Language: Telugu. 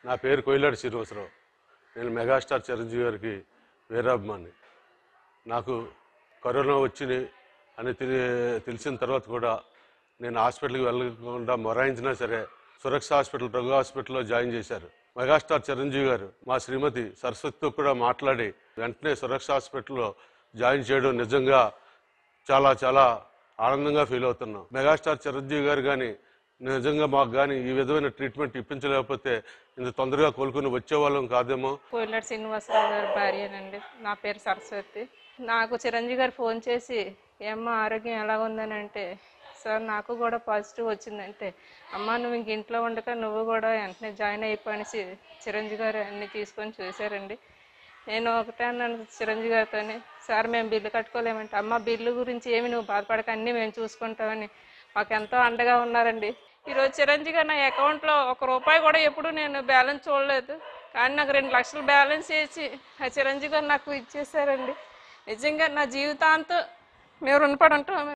నా పేరు కోయిలాడి శ్రీనివాసరావు. నేను మెగాస్టార్ చిరంజీవి గారికి వీరాభిమాని. నాకు కరోనా వచ్చింది అని తెలిసిన తర్వాత కూడా నేను హాస్పిటల్కి వెళ్ళకుండా మొరాయించినా సరే సురక్ష హాస్పిటల్, డ్రగ్ హాస్పిటల్లో జాయిన్ చేశారు. మెగాస్టార్ చిరంజీవి గారు మా శ్రీమతి సరస్వతితో కూడా మాట్లాడి వెంటనే సురక్ష హాస్పిటల్లో జాయిన్ చేయడం నిజంగా చాలా చాలా ఆనందంగా ఫీల్ అవుతున్నాం. మెగాస్టార్ చిరంజీవి గారు కానీ నిజంగా మాకు కానీ ఈ విధమైన ట్రీట్మెంట్ ఇప్పించలేకపోతే ఇంత తొందరగా కోలుకుని వచ్చేవాళ్ళం కాదేమో. కోయిలాడి శ్రీనివాసరావు గారి భార్యనండి. నా పేరు సరస్వతి. నాకు చిరంజీవి గారు ఫోన్ చేసి ఏమ్మా ఆరోగ్యం ఎలా ఉందని అంటే, సార్ నాకు కూడా పాజిటివ్ వచ్చిందంటే, అమ్మ నువ్వు ఇంక ఇంట్లో ఉండక నువ్వు కూడా వెంటనే జాయిన్ అయిపోయి చిరంజీవి గారు అన్నీ తీసుకొని చూశారండి. నేను ఒకటే అన్నాను చిరంజీవి గారితోనే, సార్ మేము బిల్లు కట్టుకోలేమంటే, అమ్మ బిల్లు గురించి ఏమి నువ్వు బాధపడక అన్నీ మేము చూసుకుంటామని మాకు ఎంతో అండగా ఉన్నారండి. ఈరోజు చిరంజీవి గారు నా అకౌంట్లో ₹1 కూడా ఎప్పుడు నేను బ్యాలెన్స్ చూడలేదు, కానీ నాకు 2 లక్షలు బ్యాలెన్స్ వేసి ఆ చిరంజీవి గారు నాకు ఇచ్చేసారండి. నిజంగా నా జీవితాంతం మేము రుణపడి ఉంటాం.